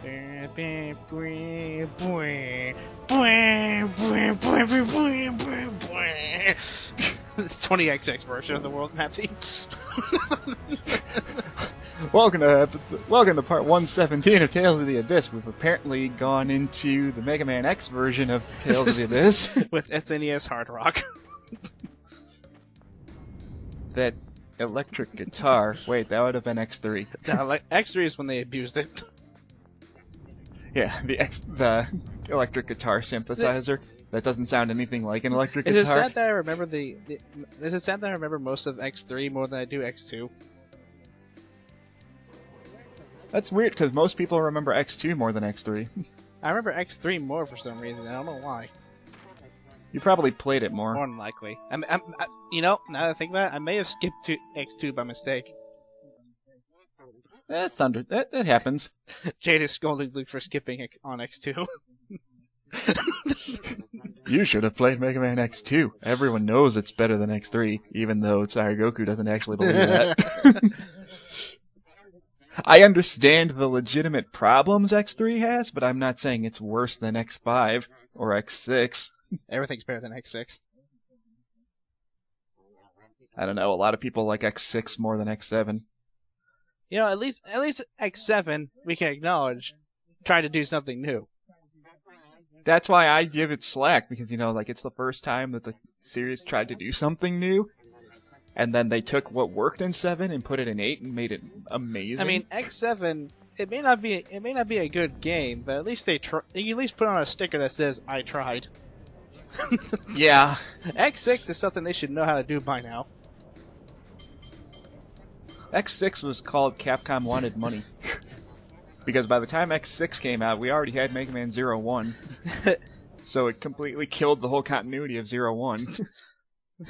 It's 20XX version of the world map theme. Welcome to part 117 of Tales of the Abyss. We've apparently gone into the Mega Man X version of Tales of the Abyss. With SNES Hard Rock. That electric guitar. Wait, that would have been X3. No, X3 is when they abused it. Yeah, the electric guitar synthesizer. That doesn't sound anything like an electric guitar. Is it sad that I remember Is it sad that I remember most of X3 more than I do X2? That's weird, because most people remember X2 more than X3. I remember X3 more for some reason. I don't know why. You probably played it more. More than likely. You know, now that I think about it, I may have skipped to X2 by mistake. That happens. Jade is scolding Luke for skipping on X2. You should have played Mega Man X2. Everyone knows it's better than X3, even though Goku doesn't actually believe that. I understand the legitimate problems X3 has, but I'm not saying it's worse than X5 or X6. Everything's better than X6. I don't know, a lot of people like X6 more than X7. You know, at least X7, we can acknowledge, tried to do something new. That's why I give it slack, because, it's the first time that the series tried to do something new, and then they took what worked in 7 and put it in 8 and made it amazing. I mean, X7, it may not be a good game, but at least they at least put on a sticker that says, I tried. Yeah. X6 is something they should know how to do by now. X6 was called Capcom Wanted Money. Because by the time X6 came out, we already had Mega Man 01. So it completely killed the whole continuity of 01.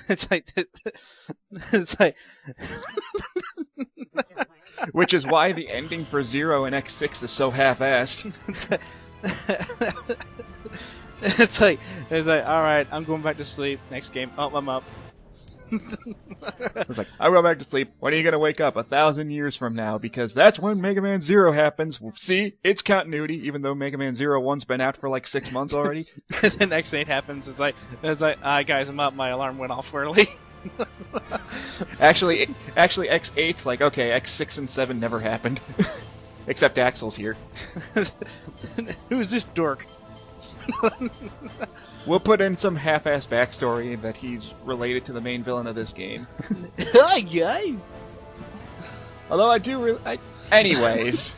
It's like... Which is why the ending for Zero in X6 is so half-assed. It's like, alright, I'm going back to sleep. Next game, oh, I'm up. It's like, I'll go back to sleep. When are you going to wake up? 1,000 years from now, because that's when Mega Man Zero happens. Well, see, it's continuity, even though Mega Man 01's been out for like 6 months already. And then X8 happens. It's like, guys, I'm up. My alarm went off early. Actually, X8's like, okay, X6 and 7 never happened. Except Axel's here. Who's this dork? We'll put in some half-assed backstory that he's related to the main villain of this game. Hi, guys! Although anyways.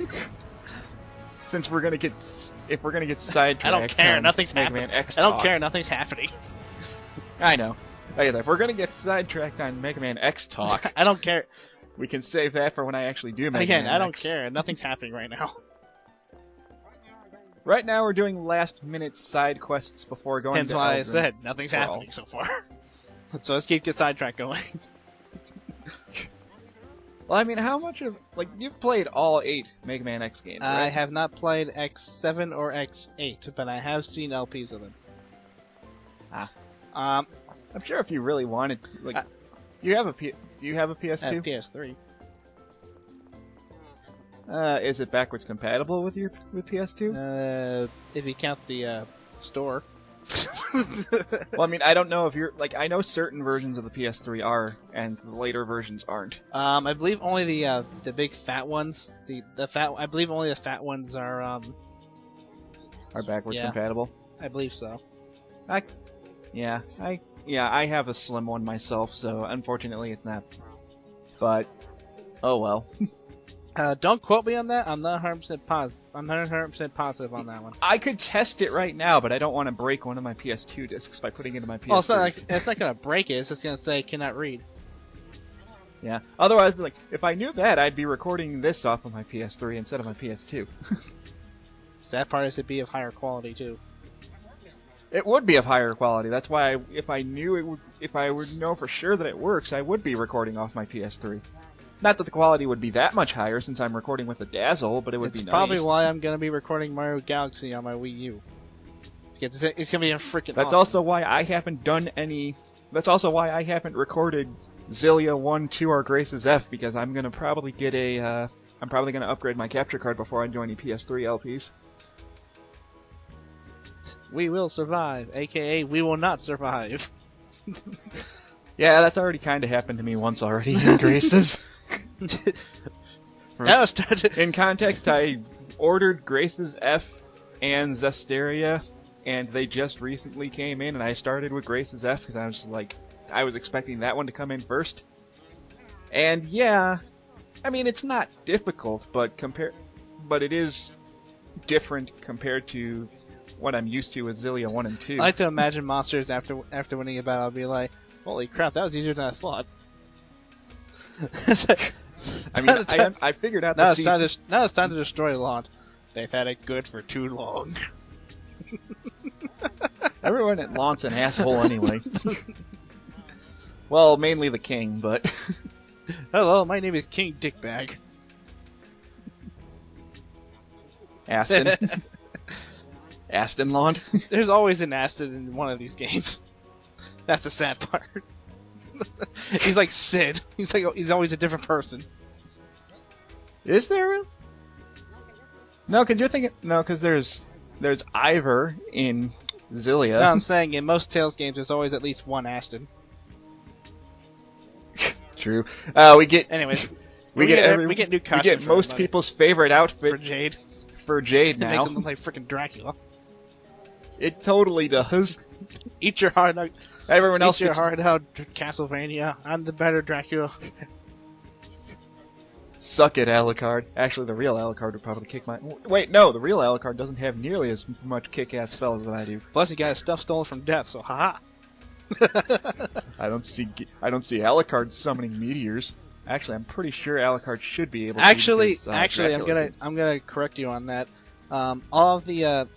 Since if we're gonna get sidetracked, I don't care, nothing's happening. I don't care, nothing's happening. I know. If we're gonna get sidetracked on Mega Man X talk, I don't care. We can save that for when I actually do Mega Man X. Again, I don't care, nothing's happening right now. Right now we're doing last-minute side quests before going to That's why Eldrent. I said nothing's happening so far. So let's keep the sidetrack going. Well, I mean, how much of... you've played all 8 Mega Man X games, right? I have not played X7 or X8, but I have seen LPs of them. I'm sure if you really wanted to... do you have a PS2? I have PS3. Is it backwards compatible with PS2? If you count the store. Well, I mean, I don't know if you're I know certain versions of the PS3 are, and the later versions aren't. I believe only the big fat ones. I believe only the fat ones are backwards compatible. I believe so. I have a slim one myself, so unfortunately it's not. But oh well. Don't quote me on that. I'm not 100% positive. I'm 100% positive on that one. I could test it right now, but I don't want to break one of my PS2 discs by putting it in my PS3. Well, it's not gonna break it. It's just gonna say cannot read. Yeah. Otherwise, if I knew that, I'd be recording this off of my PS3 instead of my PS2. Sad part is it'd be of higher quality too. It would be of higher quality. That's why if I would know for sure that it works, I would be recording off my PS3. Not that the quality would be that much higher since I'm recording with a Dazzle, but it would be nice. It's probably why I'm going to be recording Mario Galaxy on my Wii U. It's going to be a freaking That's awesome. also why I haven't done any... That's also why I haven't recorded Zillia 1, 2, or Grace's F, because I'm going to probably get a I'm probably going to upgrade my capture card before I join any PS3 LPs. We will survive, aka we will not survive. Yeah, that's already kind of happened to me once already in Grace's. Now it's time to... In context, I ordered Grace's F and Zesteria, and they just recently came in, and I started with Grace's F because I was expecting that one to come in first. And yeah, I mean, it's not difficult, but it is different compared to what I'm used to with Zillia 1 and 2. I like to imagine monsters after winning a battle, I'll be like, holy crap, that was easier than I thought. I mean, I figured out now the now it's time to destroy Launch. They've had it good for too long. Everyone at Launt's an asshole anyway. Well, mainly the king, but... Hello, my name is King Dickbag. Aston. Aston Launt. There's always an Aston in one of these games. That's the sad part. He's like Sid. He's always a different person. Is there really? No, because you're thinking... No, because there's Ivor in Zillia. No, I'm saying in most Tales games, there's always at least one Aston. True. We get... Anyways, we get new costumes. We get most people's favorite outfit for Jade. For Jade now. It makes him look like freaking Dracula. It totally does. Eat your heart out. Everyone else Eat your heart out, Castlevania. I'm the better Dracula. Suck it, Alucard. Actually, the real Alucard would probably kick my... Wait, no, the real Alucard doesn't have nearly as much kick-ass spells as I do. Plus, he got his stuff stolen from Death, so haha. I don't see Alucard summoning meteors. Actually, I'm pretty sure Alucard should be able to. Actually, Dracula I'm gonna correct you on that. All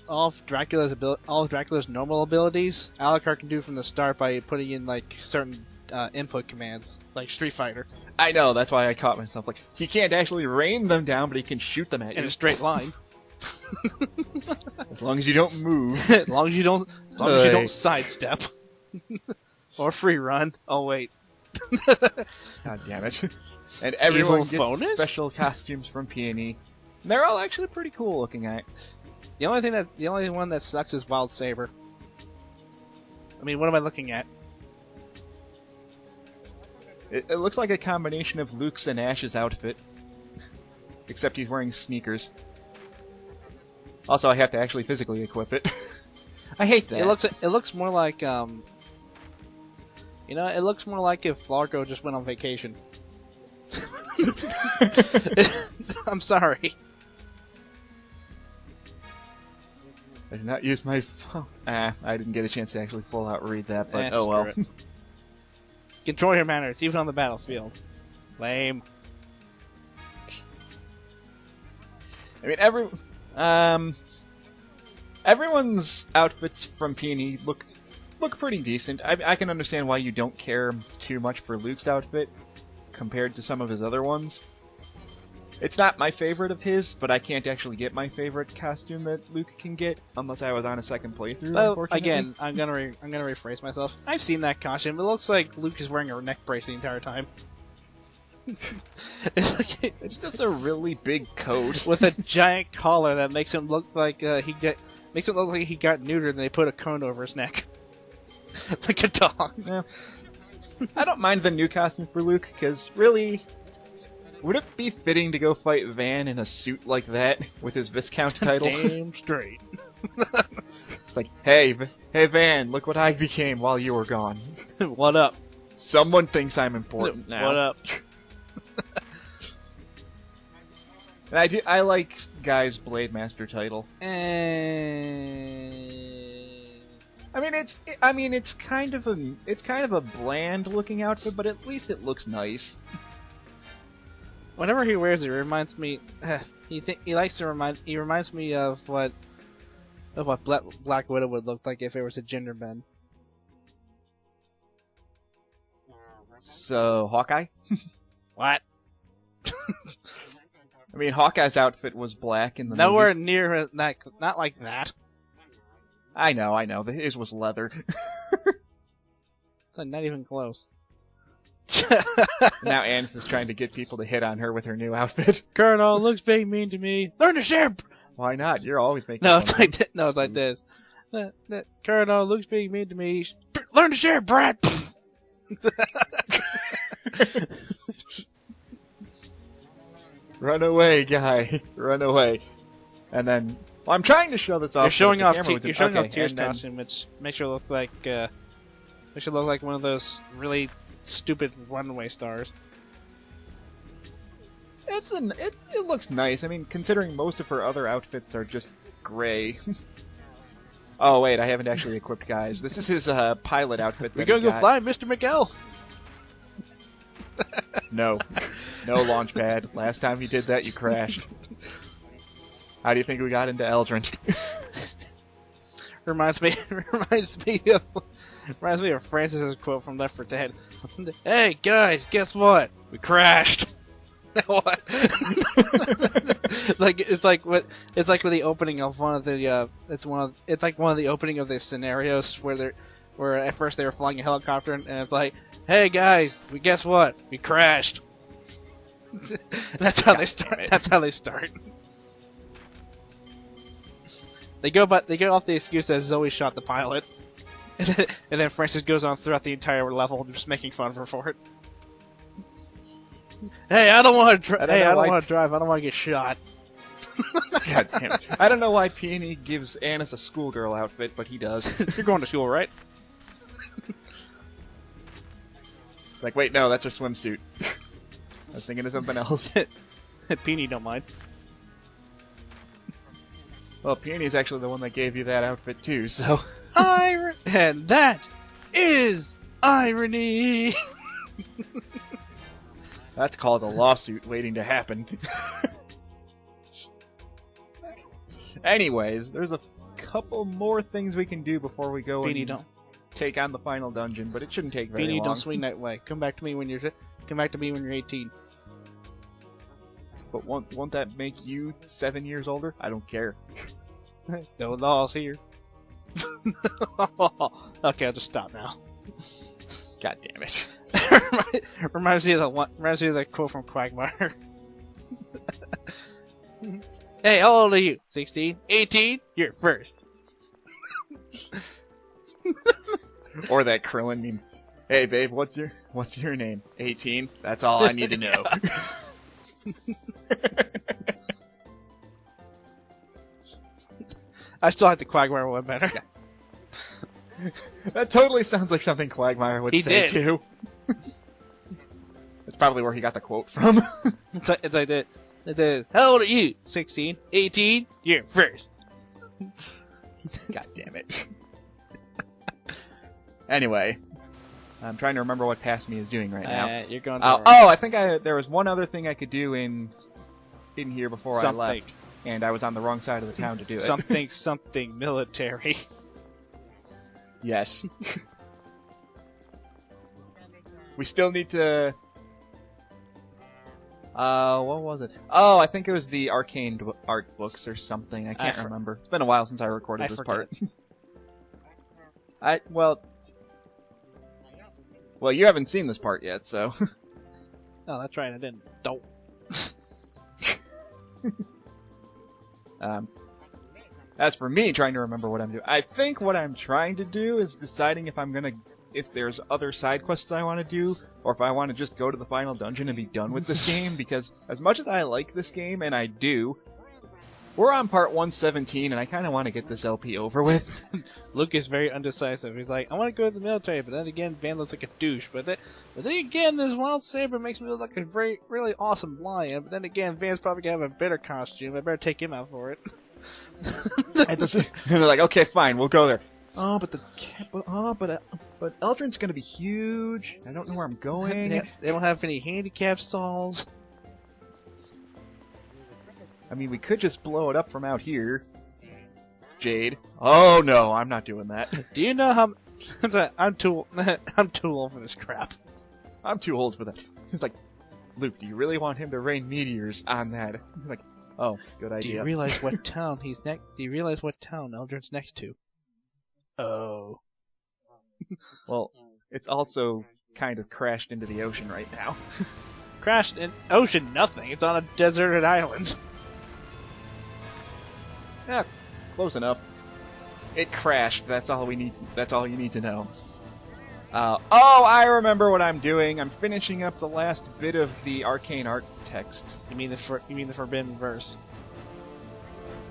of Dracula's normal abilities, Alucard can do from the start by putting in like certain input commands, like Street Fighter. I know, that's why I caught myself. Like, he can't actually rain them down, but he can shoot them at you in a straight line. As long as you don't move. As long as you don't sidestep or free run. Oh wait. God damn it! And everyone Evil gets bonus? special costumes from Peony. They're all actually pretty cool looking at. The only one that sucks is Wild Saber. I mean, what am I looking at? It looks like a combination of Luke's and Ash's outfit. Except he's wearing sneakers. Also, I have to actually physically equip it. I hate that. It looks more like it looks more like if Largo just went on vacation. I'm sorry. I did not use my phone. I didn't get a chance to actually full out read that, but oh well. Control your manners, even on the battlefield. Lame. I mean, everyone's outfits from Peony look pretty decent. I can understand why you don't care too much for Luke's outfit compared to some of his other ones. It's not my favorite of his, but I can't actually get my favorite costume that Luke can get unless I was on a second playthrough. Well, unfortunately. again, I'm gonna rephrase myself. I've seen that costume. It looks like Luke is wearing a neck brace the entire time. It's just a really big coat with a giant collar that makes him look like he got neutered, and they put a cone over his neck, like a dog. Yeah. I don't mind the new costume for Luke because really. Would it be fitting to go fight Van in a suit like that with his Viscount title? Damn straight. Like, hey Van, look what I became while you were gone. What up? Someone thinks I'm important now. What up? And I like Guy's Blade Master title. I mean, it's kind of a bland looking outfit, but at least it looks nice. Whenever he wears it, it reminds me. He reminds me of what Black Widow would look like if it was a gender bend. So Hawkeye? What? I mean, Hawkeye's outfit was black in the Nowhere movies. near that. Not like that. I know. His was leather. It's like not even close. Now Annis is trying to get people to hit on her with her new outfit. Colonel looks being mean to me. Learn to share. Why not? You're always making No, fun it's of like him. no, it's like this. Colonel looks being mean to me. Learn to share, brat. Run away, guy. Run away. And then, well, I'm trying to show this off. You're showing off. You're You're showing off Tyr's costume, which makes her look like one of those really stupid runaway stars. It looks nice. I mean, considering most of her other outfits are just gray. Oh wait, I haven't actually equipped guys. This is his pilot outfit. We're gonna go fly, Mr. Miguel. No launch pad. Last time he did that, you crashed. How do you think we got into Eldrent? reminds me of Francis's quote from Left 4 Dead. Hey guys, guess what? We crashed. What? It's like with the opening of one of the it's like one of the opening of the scenarios where at first they were flying a helicopter and it's like, hey guys, guess what? We crashed. That's how they start. That's how they start. They go off the excuse that Zoe shot the pilot, and then Francis goes on throughout the entire level just making fun of her for it. Hey, I don't want to. I don't want to drive. I don't want to get shot. God damn it! I don't know why Peony gives Annis a schoolgirl outfit, but he does. You're going to school, right? Like, wait, no, that's her swimsuit. I was thinking of something else. Peony don't mind. Well, Peony's actually the one that gave you that outfit too, so. And that is irony. That's called a lawsuit waiting to happen. Anyways, there's a couple more things we can do before we go and take on the final dungeon, but it shouldn't take very long. Don't swing that way. Come back to me when you're 18. But won't that make you 7 years older? I don't care. No laws here. Okay, I'll just stop now. God damn it. Reminds me of the quote from Quagmire. Hey, how old are you? 16? 18? You're first. Or that Krillin meme. Hey babe, what's your name? 18? That's all I need to know. I still like the Quagmire one better. Yeah. That totally sounds like something Quagmire would say too. That's probably where he got the quote from. It's like that. It says, how old are you? 16? 18? You're first. God damn it. Anyway, I'm trying to remember what Past Me is doing right now. You're going. I think there was one other thing I could do in here before I left, and I was on the wrong side of the town to do it. Something military. Yes. We still need to. What was it? Oh, I think it was the arcane art books or something. I can't remember. It's been a while since I recorded this part. Well, you haven't seen this part yet, so. Oh, that's right. I didn't. Don't. As for me trying to remember what I'm doing, I think what I'm trying to do is deciding if there's other side quests I want to do, or if I want to just go to the final dungeon and be done with this game, because as much as I like this game, and I do, we're on part 117, and I kind of want to get this LP over with. Luke is very undecisive. He's like, I want to go to the military, but then again, Van looks like a douche. But then again, this wild saber makes me look like a really awesome lion. But then again, Van's probably gonna have a better costume. I better take him out for it. And they're like, okay, fine, we'll go there. Oh, but Eldrent's gonna be huge. I don't know where I'm going. They don't have any handicap stalls. I mean, we could just blow it up from out here. Jade. Oh no, I'm not doing that. Do you know how? I'm too old for this crap. I'm too old for that. It's like, Luke, do you really want him to rain meteors on that? I'm like, oh, good idea. Do you realize what town he's next? Do you realize what town Eldrent's next to? Oh. Well, it's also kind of crashed into the ocean right now. Crashed in ocean, nothing. It's on a deserted island. Yeah, close enough. It crashed. That's all we need. That's all you need to know. Oh, I remember what I'm doing. I'm finishing up the last bit of the arcane art text. You mean the Forbidden Verse?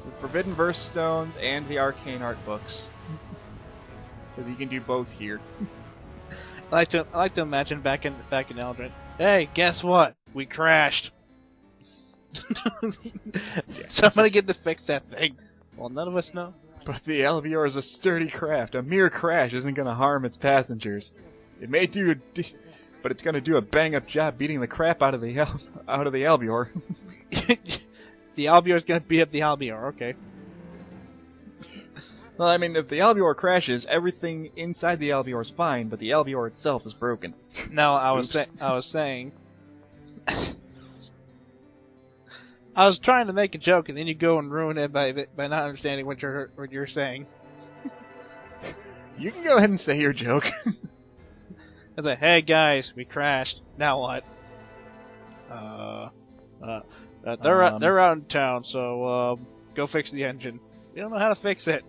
The Forbidden Verse stones and the arcane art books. Because you can do both here. I like to imagine back in Eldrent. Hey, guess what? We crashed. Somebody get to fix that thing. Well, none of us know. But the Albior is a sturdy craft. A mere crash isn't going to harm its passengers. It may do, but it's going to do a bang-up job beating the crap out of the Albior. The Albior's going to beat up the Albior. Okay. Well, I mean, if the Albior crashes, everything inside the Albior is fine, but the Albior itself is broken. No, I was saying. I was trying to make a joke, and then you go and ruin it by not understanding what you're saying. You can go ahead and say your joke. I was like, "Hey guys, we crashed. Now what?" They're out in town, so go fix the engine. We don't know how to fix it.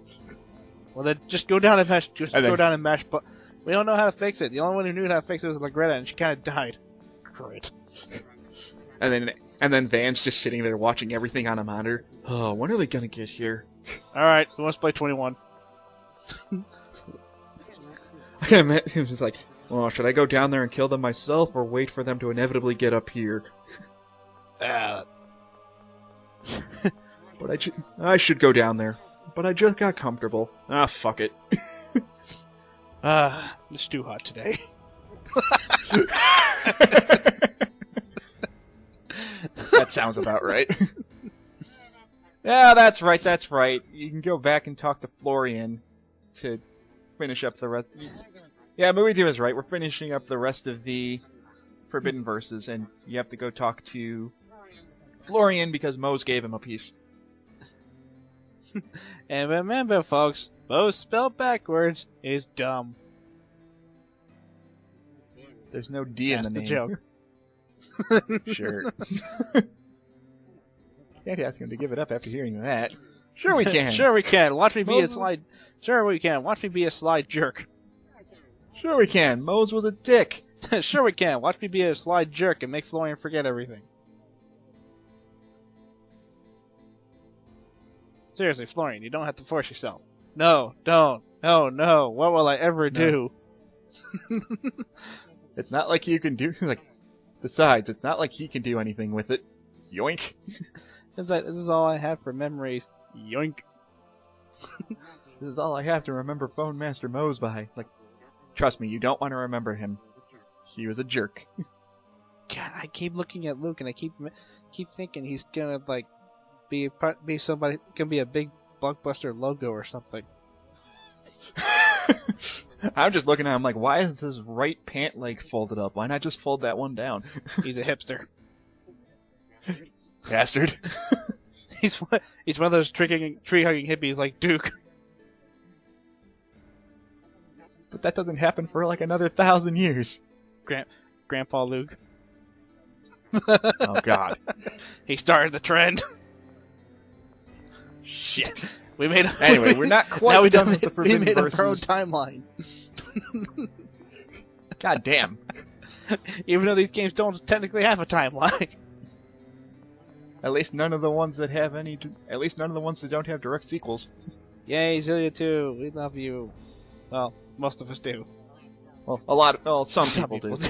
Well, then just go down and mash. Go down and mash. But we don't know how to fix it. The only one who knew how to fix it was Lagretta, and she kind of died. Great. And then Van's just sitting there watching everything on a monitor. Oh, when are they gonna get here? Alright, who wants to play 21? I met him just like, well, should I go down there and kill them myself, or wait for them to inevitably get up here? But I should go down there. But I just got comfortable. Ah, fuck it. It's too hot today. That sounds about right. Yeah, that's right. You can go back and talk to Florian to finish up the rest. Yeah, Movie 2 is right. We're finishing up the rest of the Forbidden Verses, and you have to go talk to Florian because Mose gave him a piece. And remember, folks, Mose spelled backwards is dumb. There's no D in the name. Joke. Sure. Can't ask him to give it up after hearing that. Sure we can. Sure we can. Watch me be a slide. Sure we can. Watch me be a slide jerk. Sure we can. Mose was a dick. Sure we can. Watch me be a slide jerk and make Florian forget everything. Seriously, Florian, you don't have to force yourself. No, don't. No. What will I ever do? It's not like you can do... Besides, it's not like he can do anything with it. Yoink. It's like, this is all I have for memories. Yoink. This is all I have to remember Phone Master Mose by. Trust me, you don't want to remember him. He was a jerk. God, I keep looking at Luke and I keep thinking he's gonna be somebody, gonna be a big blockbuster logo or something. I'm just looking at him like, why is his right pant leg folded up? Why not just fold that one down? He's a hipster. Bastard. He's one of those tree-hugging hippies like Duke. But that doesn't happen for another 1,000 years. Grandpa Luke. Oh God. He started the trend. Shit. Anyway, we're not quite done with the Forbidden Verses. We made a pro timeline. God damn. Even though these games don't technically have a timeline. At least none of the ones that have any. At least none of the ones that don't have direct sequels. Yay, Zillia 2, we love you. Well, most of us do. Well, some people do.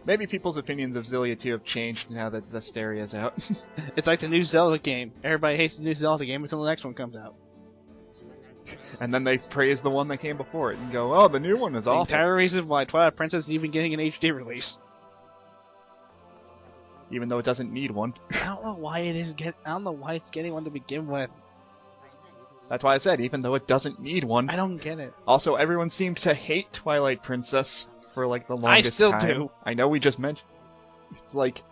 Maybe people's opinions of Zillia 2 have changed now that Zestaria's out. It's like the new Zelda game. Everybody hates the new Zelda game until the next one comes out. And then they praise the one that came before it and go, oh, the new one is awful. The entire reason why Twilight Princess is even getting an HD release. Even though it doesn't need one. I don't know why it's getting one to begin with. That's why I said, even though it doesn't need one. I don't get it. Also, everyone seemed to hate Twilight Princess for the longest time. I still do. I know we just mentioned. It's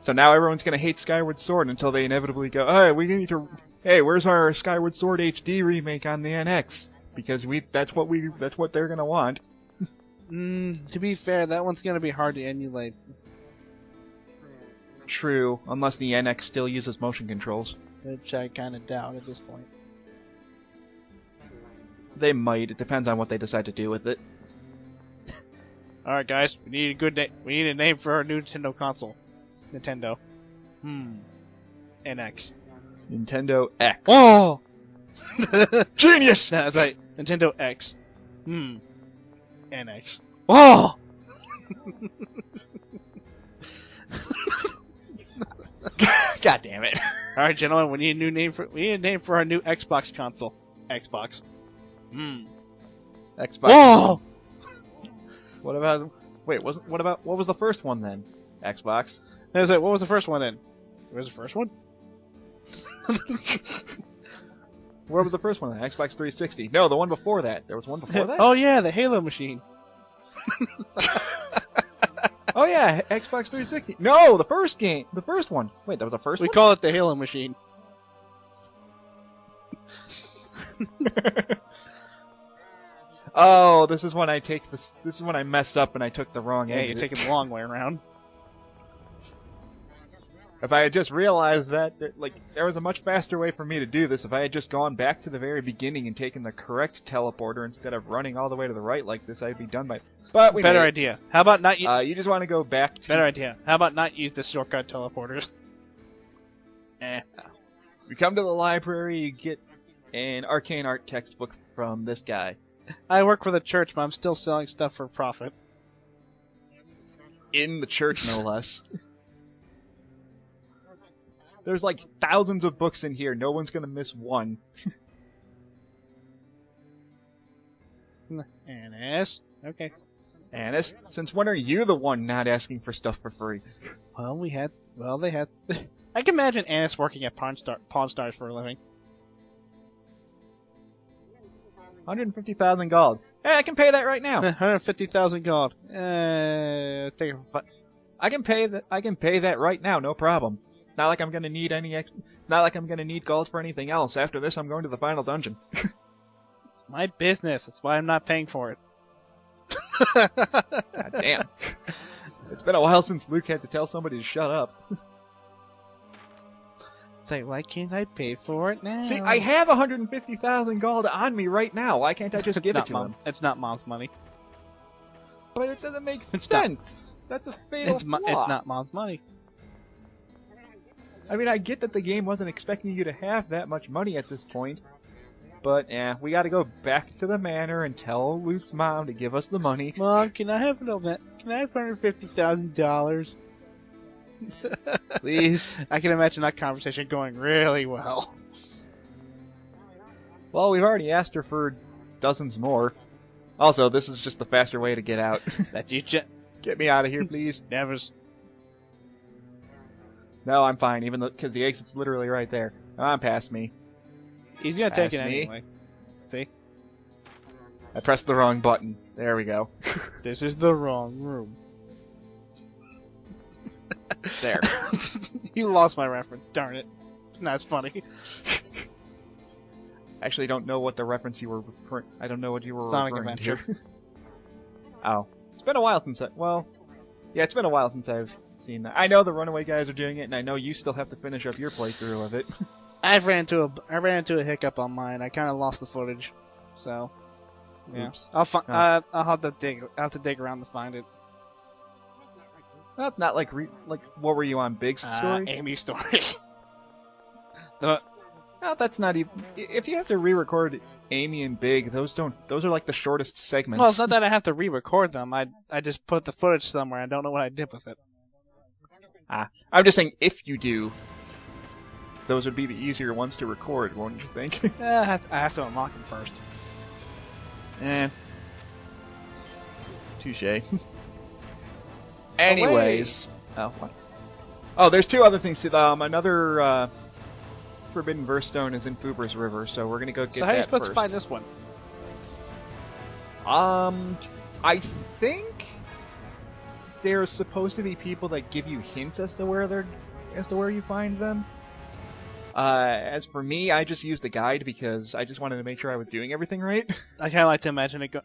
so now everyone's gonna hate Skyward Sword until they inevitably go, hey, where's our Skyward Sword HD remake on the NX? because that's what they're gonna want. To be fair, that one's gonna be hard to emulate. True, unless the NX still uses motion controls. Which I kind of doubt at this point. They might. It depends on what they decide to do with it. Alright guys, we need a good name. We need a name for our new Nintendo console. Nintendo. NX. Nintendo X. Oh! Genius! That's right. Nintendo X. NX. Oh! God damn it. Alright gentlemen, we need a name for our new Xbox console. Xbox. Xbox. Whoa! What was the first one then? Xbox. I was like, what was the first one then? Where's the first one? Where was the first one then? Xbox 360. No, the one before that. There was one before that? Oh yeah, the Halo machine. Oh yeah, Xbox 360. No, the first game. The first one. Wait, that was the first We one? call it the Halo machine. Oh, this is when I messed up and I took the wrong Yeah, exit. you're taking the long way around. If I had just realized that, there was a much faster way for me to do this. If I had just gone back to the very beginning and taken the correct teleporter instead of running all the way to the right like this, I'd be done by. But we Better made it. idea. How about not use? You just want to go back to. Better idea. How about not use the shortcut teleporters? You come to the library, you get an arcane art textbook from this guy. I work for the church, but I'm still selling stuff for profit. In the church, no less. There's like thousands of books in here. No one's gonna miss one. Annis. Okay. Annis, since when are you the one not asking for stuff for free? Well, they had. I can imagine Annis working at Pawn Stars for a living. 150,000 gold. Hey, I can pay that right now. 150,000 gold. I can pay that right now, no problem. It's not like I'm gonna need It's not like I'm gonna need gold for anything else. After this, I'm going to the final dungeon. It's my business. That's why I'm not paying for it. God damn. It's been a while since Luke had to tell somebody to shut up. It's like, why can't I pay for it now? See, I have 150,000 gold on me right now. Why can't I just give it to him? It's not Mom's money. But it doesn't make It's sense. That's a fatal flaw. It's not Mom's money. I mean, I get that the game wasn't expecting you to have that much money at this point. But, we gotta go back to the manor and tell Luke's mom to give us the money. Mom, can I have $150,000? Please. I can imagine that conversation going really well. Well, we've already asked her for dozens more. Also, this is just the faster way to get out. That you Get me out of here, please. Nevers. No, I'm fine, even because the exit's literally right there. Come on, past me. He's gonna take it Past me. anyway. See? I pressed the wrong button. There we go. This is the wrong room. There. You lost my reference, darn it. That's funny. I actually don't know what the reference you were I don't know what you were Sonic referring Adventure. to. Oh. It's been a while since it's been a while since I've seen that. I know the Runaway guys are doing it, and I know you still have to finish up your playthrough of it. I ran into a hiccup on mine. I kind of lost the footage, so yeah. Oops. I'll have to dig around to find it. That's not like what were you on, Big's story? Amy's story. No, that's not even. If you have to re-record Amy and Big, those are like the shortest segments. Well, it's not that I have to re-record them. I just put the footage somewhere. I don't know what I did with it. I'm just saying, if you do, those would be the easier ones to record, won't you think? I have to unlock them first. Touche. Anyways. Oh, what? Oh, there's two other things to another Forbidden Birthstone is in Fuber's River, so we're gonna go get So how are you that supposed first. to find this one? I think there's supposed to be people that give you hints as to where you find them. As for me, I just used the guide because I just wanted to make sure I was doing everything right. I kind of like to imagine it go.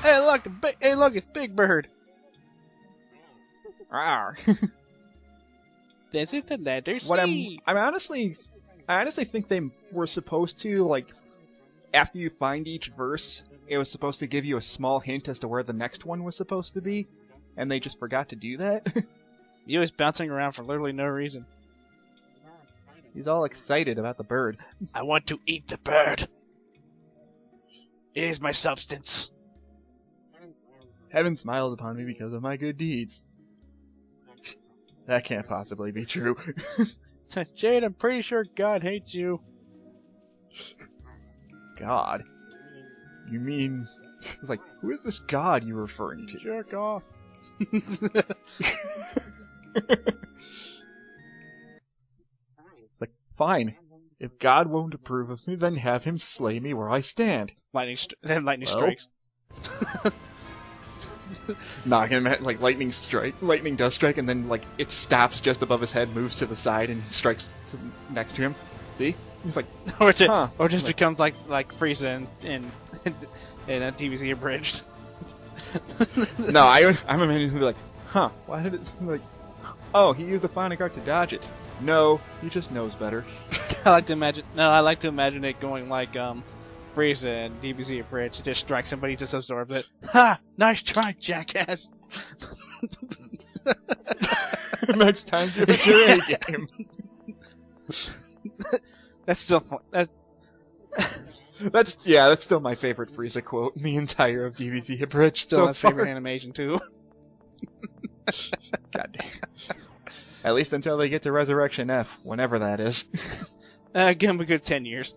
Hey, look! Hey, look! It's Big Bird. Rawr. This is the letter C. What I honestly think they were supposed to, like, after you find each verse, it was supposed to give you a small hint as to where the next one was supposed to be, and they just forgot to do that. He was bouncing around for literally no reason. He's all excited about the bird. I want to eat the bird. It is my substance. Heaven smiled upon me because of my good deeds. That can't possibly be true. Jade, I'm pretty sure God hates you. God? You mean... It's like, who is this God you're referring to? Jerk off. Like, fine. If God won't approve of me, then have him slay me where I stand. Lightning strikes. Knock him at, like, lightning does strike, and then, like, it stops just above his head, moves to the side, and strikes next to him. See? He's like, or just becomes like Frieza in a DBZ abridged. No, I'm imagining like, huh, why did it, like, oh, he used a Phonic Art to dodge it. No, he just knows better. I like to imagine it going like, Frieza and DBZ abridged. It just strikes somebody, just absorbs it. Ha! Nice try, jackass! Next time, give it your A game. That's still that's still my favorite Frieza quote in the entire of DBZ abridged. Still my far. favorite animation too. God damn. At least until they get to Resurrection F, whenever that is. Give them a good 10 years.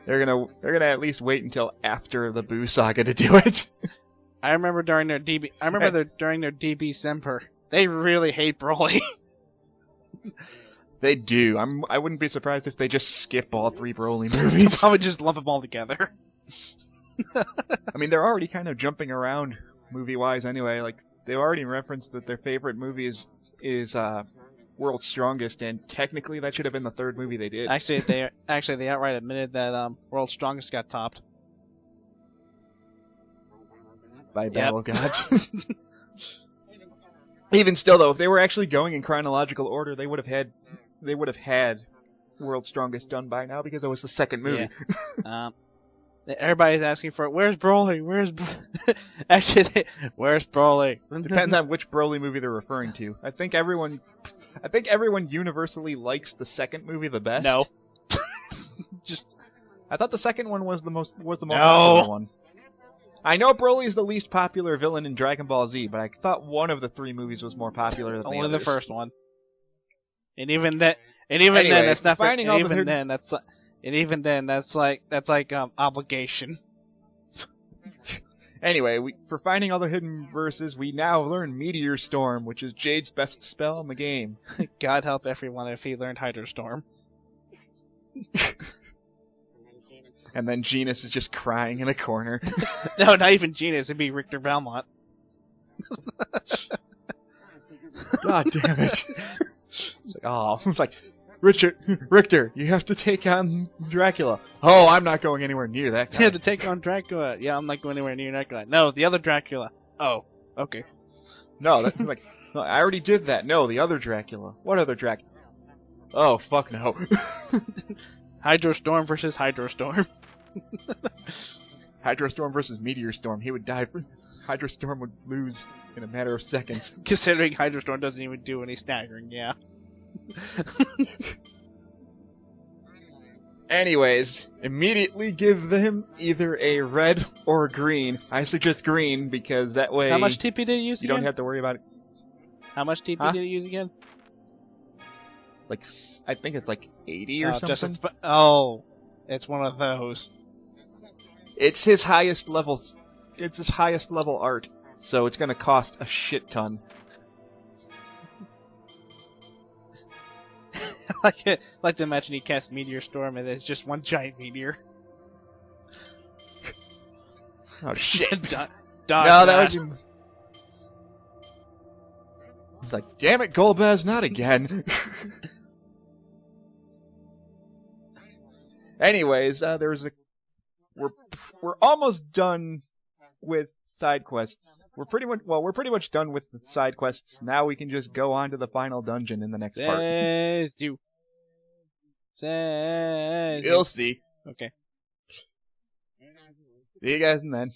They're gonna at least wait until after the Boo Saga to do it. I remember during their DB Semper, they really hate Broly. They do. I wouldn't be surprised if they just skip all 3 Broly movies. I would just lump them all together. I mean, they're already kind of jumping around movie-wise anyway. Like, they've already referenced that their favorite movie is World's Strongest, and technically that should have been the 3rd movie they did. Actually, they outright admitted that World's Strongest got topped by Battle Gods. Even still, though, if they were actually going in chronological order, they would have had World's Strongest done by now because it was the 2nd movie. Yeah. Everybody's asking for it. Where's Broly? Actually, where's Broly? Depends on which Broly movie they're referring to. I think everyone universally likes the 2nd movie the best. No. I thought the 2nd one was the most popular one. I know Broly is the least popular villain in Dragon Ball Z, but I thought one of the 3 movies was more popular than the others. Only the first one. And even then, that's not. That's like obligation. Anyway, for finding all the hidden verses, we now learn Meteor Storm, which is Jade's best spell in the game. God help everyone if he learned Hydro Storm. And then Genus is just crying in a corner. No, not even Genus. It'd be Richter Belmont. God damn it. It's like, Richter, you have to take on Dracula. Oh, I'm not going anywhere near that guy. You have to take on Dracula. Yeah, I'm not going anywhere near that guy. No, the other Dracula. Oh, okay. No, that's like, no, I already did that. No, the other Dracula. What other Dracula? Oh, fuck no. Hydro Storm versus Hydro Storm. Hydro Storm versus Meteor Storm. He would die. Hydro Storm would lose in a matter of seconds. Considering Hydro Storm doesn't even do any staggering, yeah. Anyways, immediately give them either a red or a green. I suggest green because that way... How much TP did you use again? You don't have to worry about it. How much TP did you use again? Like, I think it's like 80 or something. It's one of those. It's his highest level. It's his highest level art, so it's gonna cost a shit ton. I like to imagine he casts Meteor Storm and it's just one giant meteor. Oh shit! Dodge no, that would be... It's like, damn it, Golbez, not again. Anyways, we're almost done with side quests. We're pretty much done with the side quests. Now we can just go on to the final dungeon in the next part. You'll see. Okay. See you guys then.